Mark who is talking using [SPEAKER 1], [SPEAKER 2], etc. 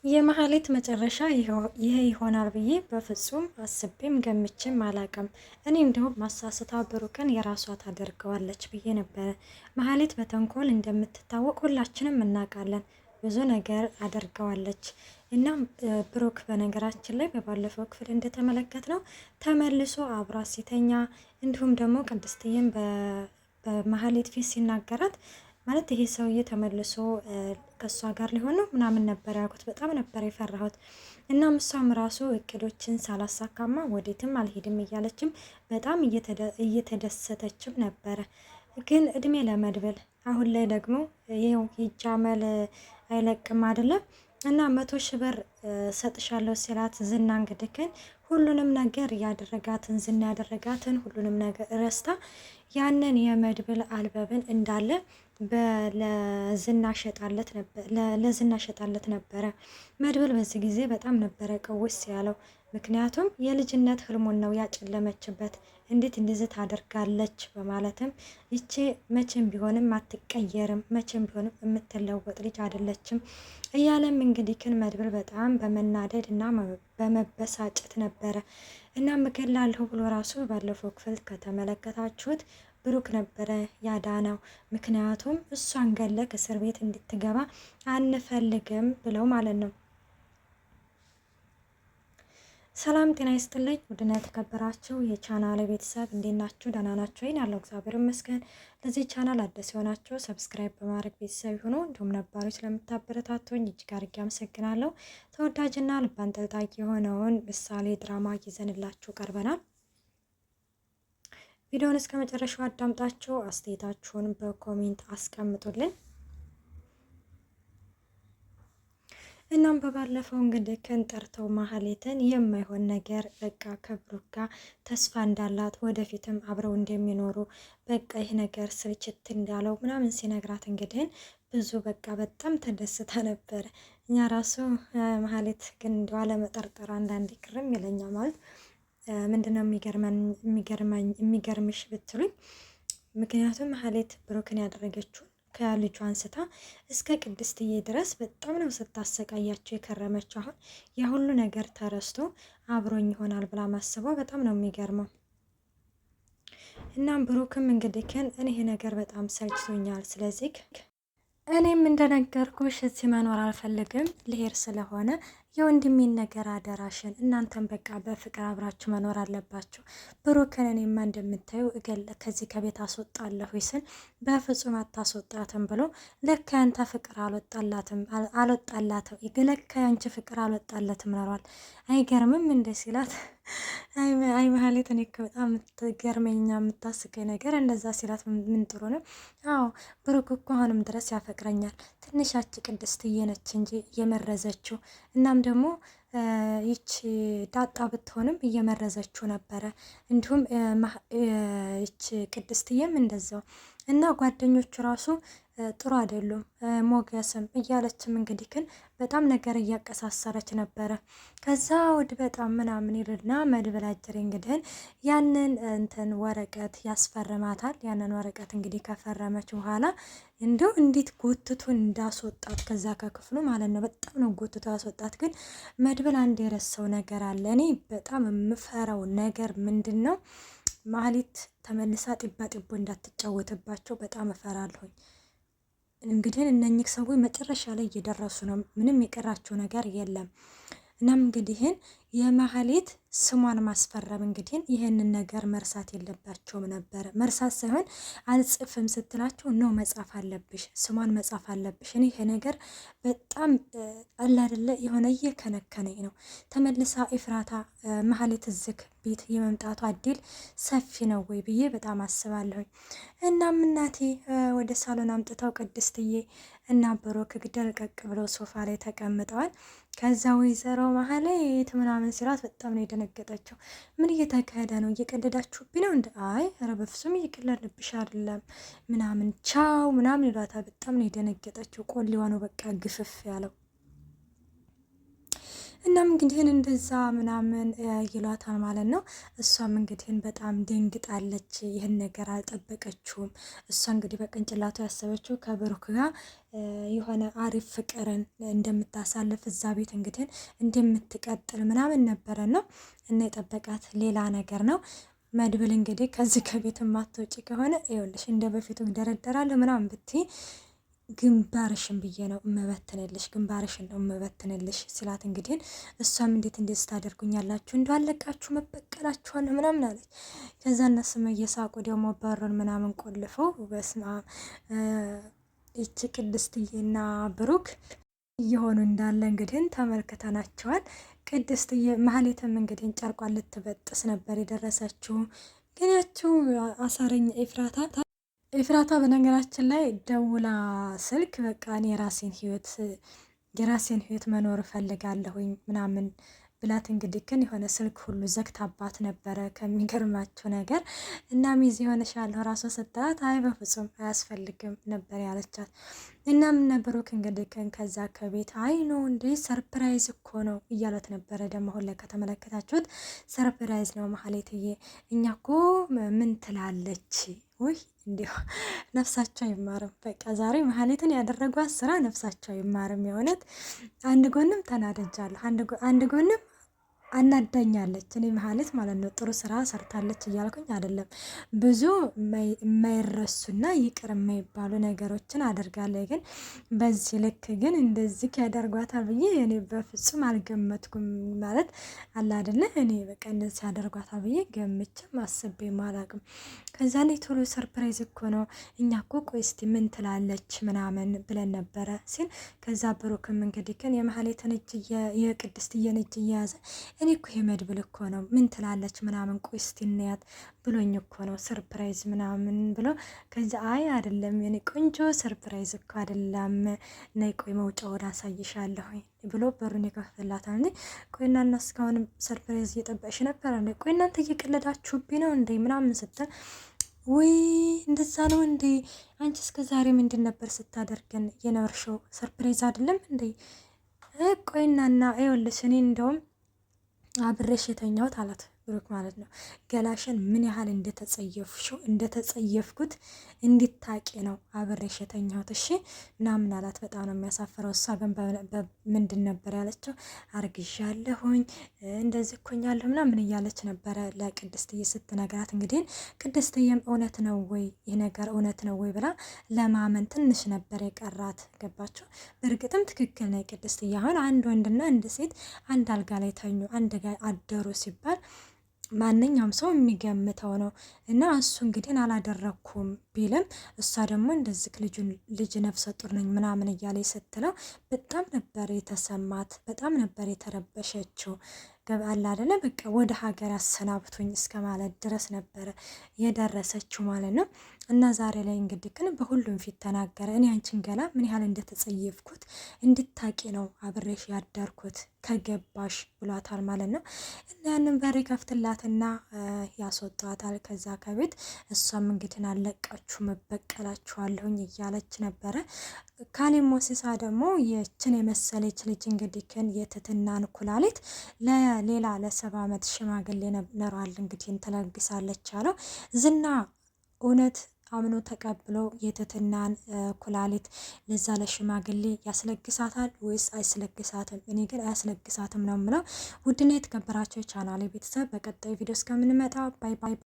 [SPEAKER 1] የመሀሌት መጨረሻ ይሄ ይሆናል ብዬ በፍጹም አስቤም ገምቼም አላቅም። እኔ እንደውም ማሳስታ ብሩክን የራሷ ታደርገዋለች ብዬ ነበረ። መሀሌት በተንኮል እንደምትታወቅ ሁላችንም እናውቃለን። ብዙ ነገር አደርገዋለች። እናም ብሩክ በነገራችን ላይ በባለፈው ክፍል እንደተመለከት ነው ተመልሶ አብሯ ሲተኛ፣ እንዲሁም ደግሞ ቅድስትዬም በመሀሌት ፊት ሲናገራት ማለት ይሄ ሰውዬ ተመልሶ ከሷ ጋር ሊሆን ነው ምናምን ነበር ያልኩት። በጣም ነበር የፈራሁት። እናም እሷም ራሱ እቅዶችን ሳላሳካማ ወዴትም አልሄድም እያለችም በጣም እየተደሰተችም ነበረ። ግን እድሜ ለመድብል አሁን ላይ ደግሞ ይኸው ይጃመል አይለቅም አይደለም እና 100,000 ብር ሰጥሻለሁ ሲላት ዝና እንግዲህ ሁሉንም ነገር ያደረጋትን ዝና ያደረጋትን ሁሉንም ነገር ረስታ ያንን የመድብል አልበብን እንዳለ ለዝና ሸጣለት ነበረ። መድብል በዚህ ጊዜ በጣም ነበረ ቀውስ ያለው። ምክንያቱም የልጅነት ህልሙን ነው ያጨለመችበት። እንዴት እንደዚህ ታደርጋለች በማለትም ይቼ መቼም ቢሆንም አትቀየርም፣ መቼም ቢሆንም የምትለወጥ ልጅ አይደለችም እያለም እንግዲህ መድብል በጣም በመናደድ እና በመበሳጨት ነበረ እና እገላለሁ ብሎ ራሱ ባለፈው ክፍል ከተመለከታችሁት ብሩክ ነበረ ያዳነው። ምክንያቱም እሷን ገለክ እስር ቤት እንድትገባ አንፈልግም ብለው ማለት ነው። ሰላም ጤና ይስጥልኝ ውድና የተከበራችሁ የቻናል ቤተሰብ እንዴት ናችሁ? ደህና ናችሁ ወይ? ያለው እግዚአብሔር ይመስገን። ለዚህ ቻናል አዲስ የሆናችሁ ሰብስክራይብ በማድረግ ቤተሰብ ይሁኑ። እንዲሁም ነባሮች ስለምታበረታቱኝ እጅግ አድርጌ አመሰግናለሁ። ተወዳጅና ልብ አንጠልጣይ የሆነውን ምሳሌ ድራማ ይዘንላችሁ ቀርበናል። ቪዲዮውን እስከ መጨረሻው አዳምጣችሁ አስተያየታችሁን በኮሜንት አስቀምጡልን። እናም በባለፈው እንግዲህ ጠርተው ማህሌትን የማይሆን ነገር በቃ ከብሩክ ጋር ተስፋ እንዳላት ወደፊትም አብረው እንደሚኖሩ በቃ ይህ ነገር ስልችት እንዳለው ምናምን ሲነግራት እንግዲህ ብዙ በቃ በጣም ተደስታ ነበረ። እኛ ራሱ ማህሌት ግን እንደው አለመጠርጠር አንዳንዴ ክርም ይለኛል። ማለት ምንድነው የሚገርምሽ ብትሉኝ፣ ምክንያቱም ማህሌት ብሩክን ያደረገችው ከልጇ አንስታ እስከ ቅድስትዬ ድረስ በጣም ነው ስታሰቃያቸው የከረመች። አሁን ያ ሁሉ ነገር ተረስቶ አብሮኝ ይሆናል ብላ ማስበው በጣም ነው የሚገርመው። እናም ብሩክም እንግዲህ እኔ ይሄ ነገር በጣም ሰልችቶኛል፣ ስለዚህ እኔም እንደነገርኩሽ እዚህ መኖር አልፈልግም፣ ልሄድ ስለሆነ የወንድሜን ነገር አደራሽን፣ እናንተም በቃ በፍቅር አብራችሁ መኖር አለባችሁ። ብሩክን እኔማ እንደምታዩ ከዚህ ከቤት አስወጣለሁ ስል በፍጹም አታስወጣትም ብሎ ለካ ያንተ ፍቅር አልወጣላትም፣ ለካ ያንቺ ፍቅር አልወጣለትም ኖሯል። አይገርምም እንደ ሲላት አይ መሀሌት እኔ በጣም የምትገርመኛ የምታስቀኝ ነገር እንደዛ ሲላት ምን ጥሩ ነው። አዎ ብሩክ እኮ አሁንም ድረስ ያፈቅረኛል። ትንሻች ቅድስትዬ ነች እንጂ እየመረዘችው። እናም ደግሞ ይች ዳጣ ብትሆንም እየመረዘችው ነበረ። እንዲሁም ይች ቅድስትዬም እንደዛው እና ጓደኞቹ ራሱ ጥሩ አይደሉም ሞገስም እያለችም እንግዲህ በጣም ነገር እያቀሳሰረች ነበረ። ከዛ ወድ በጣም ምናምን ይልና መድብል አጀሬ እንግዲህ ያንን እንትን ወረቀት ያስፈርማታል። ያንን ወረቀት እንግዲህ ከፈረመች በኋላ እንደው እንዴት ጎትቶ እንዳስወጣት ከዛ ከክፍሉ ማለት ነው። በጣም ነው ጎትቶ ያስወጣት። ግን መድብል አንድ የረሳው ነገር አለ። እኔ በጣም የምፈራው ነገር ምንድን ነው? ማህሌት ተመልሳ ጢባ ጢቦ እንዳትጫወትባቸው በጣም እፈራለሁኝ። እንግዲህ እነኚህ ሰዎች መጨረሻ ላይ እየደረሱ ነው። ምንም የቀራቸው ነገር የለም። እናም እንግዲህን የማህሌት ስሟን ማስፈረም እንግዲህ ይህንን ነገር መርሳት የለባቸውም ነበረ። መርሳት ሳይሆን አልጽፍም ስትላቸው ነው መጻፍ አለብሽ፣ ስሟን መጻፍ አለብሽ። እኔ ይሄ ነገር በጣም አላደለ የሆነ እየከነከነኝ ነው። ተመልሳ ኤፍራታ ማህሌት ዝክ ቤት የመምጣቷ እድል ሰፊ ነው ወይ ብዬ በጣም አስባለሁኝ። እናም እናቴ ወደ ሳሎን አምጥተው ቅድስትዬ እና ብሩክ ደልቀቅ ብለው ሶፋ ላይ ተቀምጠዋል። ከዛ ወይዘሮ ማህሌት ምናምን ሲላት በጣም ነው የደነገጠችው። ምን እየተካሄደ ነው? እየቀለዳችሁብኝ ነው እንደ አይ ኧረ በፍጹም እየቀለድንብሽ አይደለም ምናምን ቻው ምናምን ይሏታል። በጣም ነው የደነገጠችው። ቆሊዋ ነው በቃ ግፍፍ ያለው። እናም እንግዲህን እንደዛ ምናምን ይሏታል ማለት ነው። እሷም እንግዲህን በጣም ደንግጣለች። ይህን ነገር አልጠበቀችውም። እሷ እንግዲህ በቅንጭላቱ ያሰበችው ከብሩክ ጋር የሆነ አሪፍ ፍቅርን እንደምታሳልፍ እዛ ቤት እንግዲህ እንደምትቀጥል ምናምን ነበረ ነው እና የጠበቃት ሌላ ነገር ነው። መድብል እንግዲህ ከዚህ ከቤት ማትወጪ ከሆነ ይኸውልሽ እንደ በፊቱ ደረደራለሁ ምናምን ብትይ ግንባርሽን ብዬ ነው እመበትንልሽ፣ ግንባርሽን ነው እመበትንልሽ ሲላት እንግዲህ እሷም እንዴት ስታደርጉኛላችሁ እንደው አለቃችሁ መበቀላችኋለሁ ምናምን አለች። ከዛ እነሱም እየሳቁ ደግሞ በሩን ምናምን ቆልፈው በስማ ይቺ ቅድስትዬና ብሩክ እየሆኑ እንዳለ እንግዲህ ተመልክተናቸዋል። ቅድስትዬ ማህሌትም እንግዲህ ጨርቋን ልትበጥስ ነበር የደረሰችው። ግን ያችው አሳረኝ ኤፍራታ በነገራችን ላይ ደውላ ስልክ በቃ እኔ የራሴን ህይወት መኖር እፈልጋለሁኝ ምናምን ብላት እንግዲህ ግን የሆነ ስልክ ሁሉ ዘግታባት ነበረ ከሚገርማቸው ነገር እና ሚዜ ሆነሻለሁ ራሷ ስታት አይ በፍጹም አያስፈልግም ነበር ያለቻት። እናም ብሩክ እንግዲህ ከዛ ከቤት አይ ነው እንዴ ሰርፕራይዝ እኮ ነው እያለት ነበረ። ደግሞ አሁን ላይ ከተመለከታችሁት ሰርፕራይዝ ነው ማህሌትዬ፣ እኛ እኮ ምን ትላለች ውይ እንዲሁ ነፍሳቸው አይማርም። በቃ ዛሬ ማህሌትን ያደረጓት ስራ ነፍሳቸው አይማርም። የሆነት አንድ ጎንም ተናደጃለሁ፣ አንድ ጎንም አናዳኛለች። እኔ ማህሌት ማለት ነው ጥሩ ስራ ሰርታለች እያልኩኝ አይደለም። ብዙ የማይረሱና ይቅር የማይባሉ ነገሮችን አድርጋለች። ግን በዚህ ልክ ግን እንደዚህ ያደርጓታል ብዬ እኔ በፍጹም አልገመትኩም። ማለት አለ አይደለ እኔ በቃ እንደዚህ ያደርጓታል ብዬ ገምቼም አስቤም አላቅም። ከዛ ላይ ቶሎ ሰርፕራይዝ እኮ ነው እኛ እኮ ቆይ እስቲ ምን ትላለች ምናምን ብለን ነበረ ሲል ከዛ ብሩክም እንግዲህ ግን የማህሌትን እጅ የቅድስትዬን እጅ እየያዘ እኔ እኮ የመድብል እኮ ነው ምን ትላለች ምናምን ቆይ እስቲ እንያት ብሎኝ እኮ ነው ሰርፕራይዝ ምናምን ብሎ ከዚ አይ አይደለም የኔ ቆንጆ ሰርፕራይዝ እኮ አይደለም ነይ ቆይ መውጫ ወደ አሳይሻለሁ ብሎ በሩን የከፈተላታል። እንዴ ቆይ እና እስካሁንም ሰርፕራይዝ እየጠበቅሽ ነበር እንዴ? ቆይ እናንተ እየቀለዳችሁብኝ ነው እንዴ ምናምን ስትል ወይ እንደዛ ነው እንዴ? አንቺ እስከ ዛሬ ምንድን ነበር ስታደርገን የኖርሽው? ሰርፕራይዝ አይደለም እንዴ? ቆይናና ይኸውልሽ እኔ እንደውም አብሬሽ የተኛሁት አላት ብሩክ ማለት ነው። ገላሽን ምን ያህል እንደተጸየፍኩት እንድታቂ ነው አብሬሽ የተኛሁት እሺ ምናምን አላት። በጣም ነው የሚያሳፍረው። እሷ ግን ምንድን ነበር ያለችው? አርግዣለሁኝ እንደዚህ እኮኛለሁ ምናምን እያለች ነበረ ለቅድስትዬ ስትነግራት። እንግዲህ ቅድስትዬም እውነት ነው ወይ ይህ ነገር እውነት ነው ወይ ብላ ለማመን ትንሽ ነበር የቀራት። ገባችሁ? በእርግጥም ትክክል ነው ቅድስትዬ። አሁን አንድ ወንድና አንድ ሴት አንድ አልጋ ላይ ተኙ፣ አንድ ጋር አደሩ ሲባል ማንኛውም ሰው የሚገምተው ነው እና እሱ እንግዲህ አላደረኩም ቢልም እሷ ደግሞ እንደዚህ ልጅ ነፍሰ ጡር ነኝ ምናምን እያለ ስትለው በጣም ነበር የተሰማት፣ በጣም ነበር የተረበሸችው። ገባላ አይደለ በቃ ወደ ሀገር አሰናብቶኝ እስከ ማለት ድረስ ነበረ የደረሰችው ማለት ነው። እና ዛሬ ላይ እንግዲህ ግን በሁሉም ፊት ተናገረ። እኔ አንቺን ገላ ምን ያህል እንደተጸየፍኩት እንድታቂ ነው አብሬሽ ያደርኩት ከገባሽ ብሏታል ማለት ነው። እና ያንን በር ከፍትላትና ያስወጣታል ከዛ ከቤት። እሷም እንግዲህ አለቃችሁ መበቀላችኋለሁኝ እያለች ነበረ። ካሌብ ሞሲሳ ደግሞ የችን የመሰለች ልጅ እንግዲህ የትትናን ኩላሊት ለሌላ ለ70 ዓመት ሽማግሌ ነበራል እንግዲህ ተለግሳለች አለው ዝና። እውነት አምኖ ተቀብሎ የትትናን ኩላሊት ለዛ ለሽማግሌ ያስለግሳታል ወይስ አይስለግሳትም? እኔ ግን አያስለግሳትም ነው የምለው። ውድና የተከበራቸው ቻናሌ ቤተሰብ በቀጣዩ ቪዲዮ እስከምንመጣ ባይ ባይ።